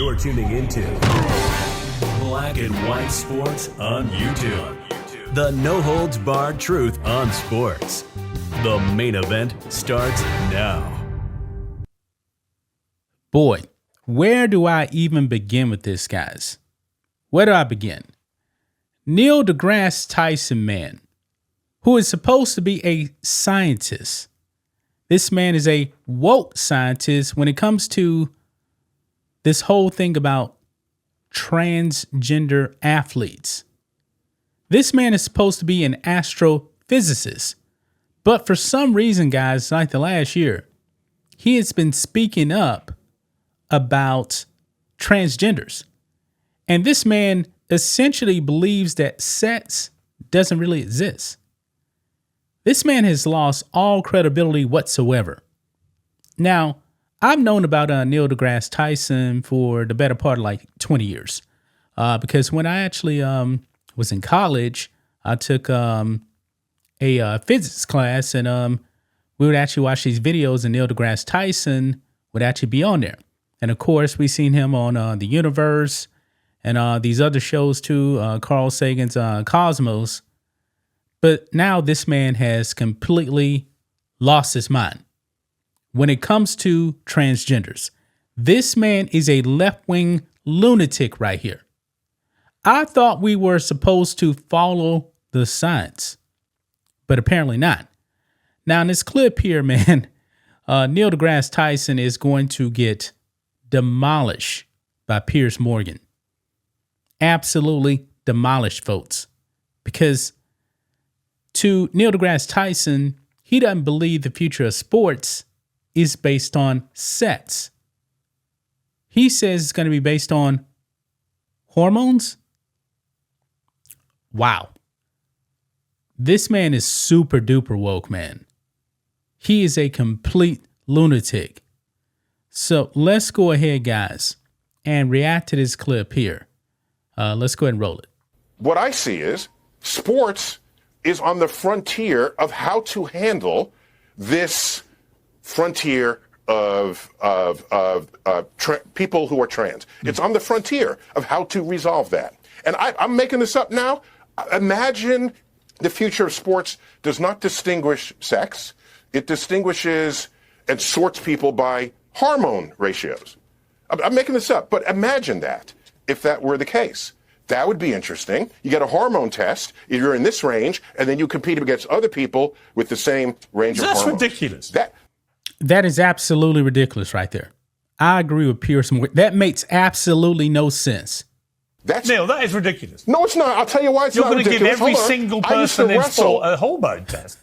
You're tuning into Black and White Sports on YouTube. The no-holds-barred truth on sports. The main event starts now. Boy, where do I even begin with this, guys? Where do I begin? Neil deGrasse Tyson, man, who is supposed to be a scientist. This man is a woke scientist when it comes to this whole thing about transgender athletes. This man is supposed to be an astrophysicist, but for some reason, guys, like the last year, he has been speaking up about transgenders. And this man essentially believes that sex doesn't really exist. This man has lost all credibility whatsoever. Now, I've known about Neil deGrasse Tyson for the better part of like 20 years. Because when I actually was in college, I took a physics class, and we would actually watch these videos, and Neil deGrasse Tyson would actually be on there. And of course, we seen him on The Universe and these other shows too, Carl Sagan's Cosmos. But now this man has completely lost his mind when it comes to transgenders. This man is a left-wing lunatic right here. I thought we were supposed to follow the science, but apparently not. Now, in this clip here, man, Neil deGrasse Tyson is going to get demolished by Piers Morgan. Absolutely demolished, folks. Because to Neil deGrasse Tyson, he doesn't believe the future of sports is based on sex. He says it's going to be based on hormones. Wow. This man is super duper woke, man. He is a complete lunatic. So let's go ahead, guys, and react to this clip here. Let's go ahead and roll it. What I see is sports is on the frontier of how to handle this frontier of people who are trans. It's on the frontier of how to resolve that. And I'm making this up now. Imagine the future of sports does not distinguish sex. It distinguishes and sorts people by hormone ratios. I'm making this up, but imagine that if that were the case. That would be interesting. You get a hormone test, you're in this range, and then you compete against other people with the same range of hormones. That's ridiculous. That is absolutely ridiculous right there. I agree with Piers Morgan. That makes absolutely no sense. Neil, that is ridiculous. No, it's not. I'll tell you why it's not ridiculous. You're going to give every single person in sport a hormone test.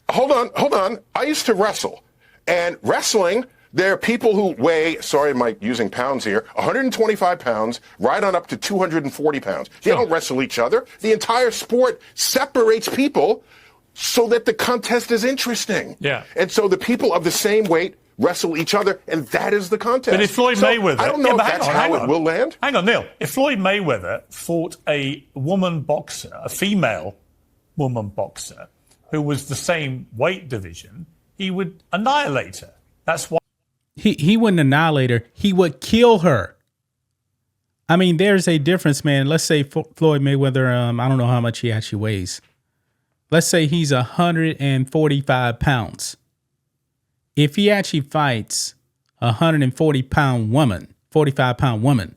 Hold on. I used to wrestle. And wrestling, there are people who weigh, sorry, am I using pounds here, 125 pounds, right on up to 240 pounds. They don't wrestle each other. The entire sport separates people so that the contest is interesting. Yeah. And so the people of the same weight wrestle each other, and that is the contest. But if Floyd Mayweather... I don't know if that's how it will land. Hang on, Neil. If Floyd Mayweather fought a woman boxer, a female woman boxer, who was the same weight division, he would annihilate her. That's why... He wouldn't annihilate her. He would kill her. I mean, there's a difference, man. Let's say Floyd Mayweather, I don't know how much he actually weighs. Let's say he's 145 pounds. If he actually fights a 140-pound woman, 45-pound woman,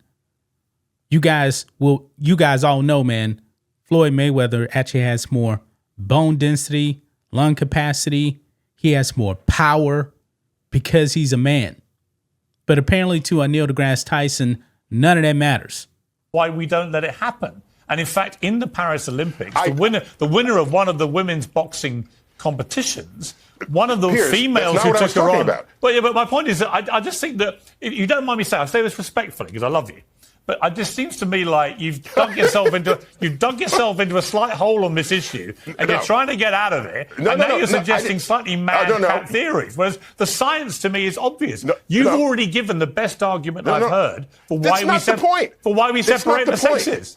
you guys all know, man, Floyd Mayweather actually has more bone density, lung capacity. He has more power because he's a man. But apparently to Neil deGrasse Tyson, none of that matters. Why we don't let it happen. And in fact, in the Paris Olympics, the winner of one of the women's boxing competitions, one of the females who took her on. But my point is that I just think that, if you don't mind me saying, I say this respectfully because I love you, but it just seems to me like you've dug yourself into a slight hole on this issue, and you're trying to get out of it. Now you're suggesting slightly mad theories, whereas the science to me is obvious. You've already given the best argument I've heard for why we separate the sexes.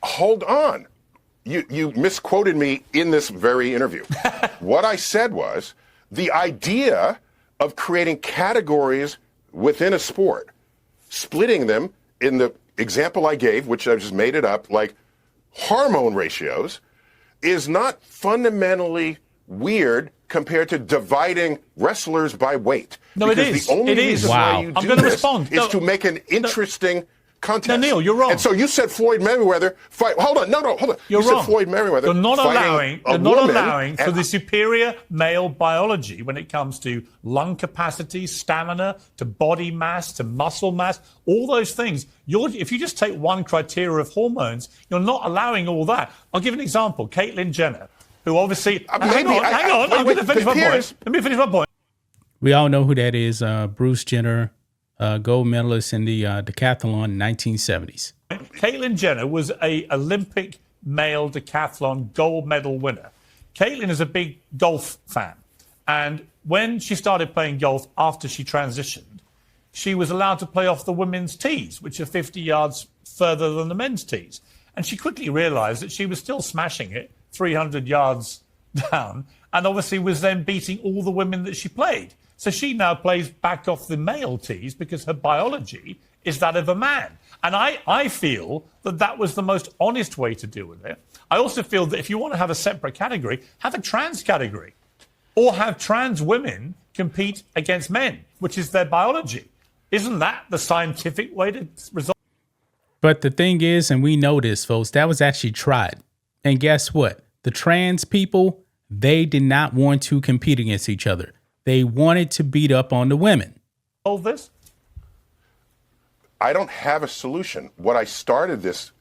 Hold on. You misquoted me in this very interview. What I said was the idea of creating categories within a sport, splitting them in the example I gave, which I just made it up, like hormone ratios, is not fundamentally weird compared to dividing wrestlers by weight. No, because it is. The only it is. reason Wow. why you I'm do going to this respond. is to make an interesting contest. No, Neil, you're wrong. And so you said Floyd Mayweather fight. Hold on. Hold on. You're wrong. Said Floyd Mayweather. You're not allowing for and the superior male biology when it comes to lung capacity, stamina, to body mass, to muscle mass, all those things. If you just take one criteria of hormones, you're not allowing all that. I'll give an example. Caitlyn Jenner, who obviously... hang on. I'm going to finish my point. Let me finish my point. We all know who that is, Bruce Jenner, gold medalist in the decathlon in 1970s. Caitlyn Jenner was an Olympic male decathlon gold medal winner. Caitlyn is a big golf fan. And when she started playing golf after she transitioned, she was allowed to play off the women's tees, which are 50 yards further than the men's tees. And she quickly realized that she was still smashing it 300 yards down, and obviously was then beating all the women that she played. So she now plays back off the male tees because her biology is that of a man. And I feel that that was the most honest way to deal with it. I also feel that if you want to have a separate category, have a trans category. Or have trans women compete against men, which is their biology. Isn't that the scientific way to resolve? But the thing is, and we know this, folks, that was actually tried. And guess what? The trans people, they did not want to compete against each other. They wanted to beat up on the women. All this? I don't have a solution. What I started this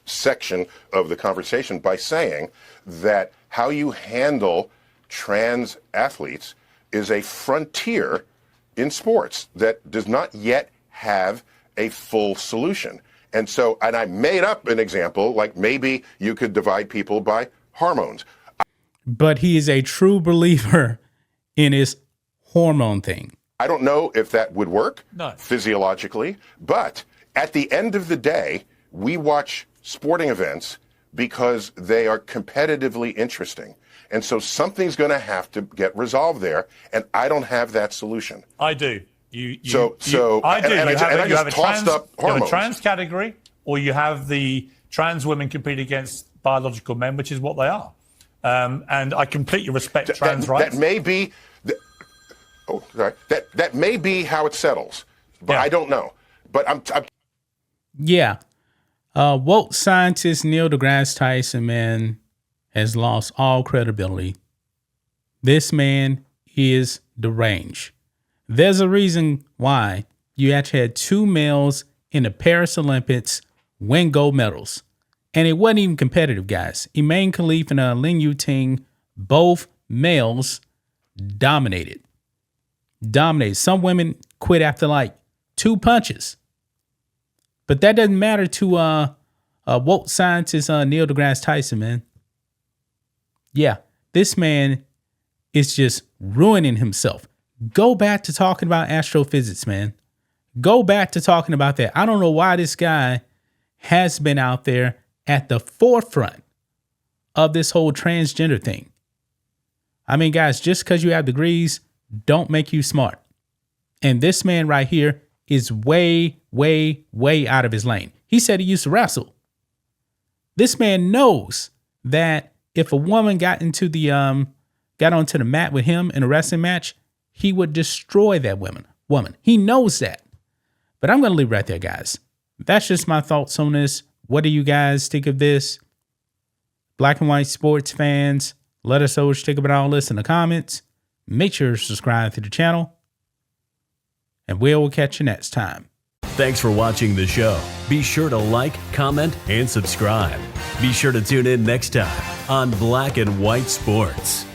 section of the conversation by saying that how you handle trans athletes is a frontier in sports that does not yet have a full solution. And so, and I made up an example, like maybe you could divide people by hormones. But he is a true believer in his hormone thing. I don't know if that would work No. physiologically, but at the end of the day, we watch sporting events because they are competitively interesting. And so something's going to have to get resolved there, and I don't have that solution. I do. I do. You have a trans category, or you have the trans women compete against biological men, which is what they are. And I completely respect trans rights. That may be, that may be how it settles, but Yeah. I don't know. But I'm Yeah. Woke scientist Neil deGrasse Tyson, man, has lost all credibility. This man is deranged. There's a reason why you actually had two males in the Paris Olympics win gold medals. And it wasn't even competitive, guys. Imane Khalif and Ling Yuting, both males, dominated. Some women quit after like 2 punches. But that doesn't matter to woke scientist Neil deGrasse Tyson, man. Yeah, this man is just ruining himself. Go back to talking about astrophysics, man. Go back to talking about that. I don't know why this guy has been out there at the forefront of this whole transgender thing. I mean, guys, just because you have degrees don't make you smart. And this man right here is way, way, way out of his lane. He said he used to wrestle. This man knows that if a woman got onto the mat with him in a wrestling match, he would destroy that woman. He knows that. But I'm going to leave right there, guys. That's just my thoughts on this. What do you guys think of this? Black and white sports fans, let us know what you think about all this in the comments. Make sure to subscribe to the channel. And we'll catch you next time. Thanks for watching the show. Be sure to like, comment, and subscribe. Be sure to tune in next time on Black and White Sports.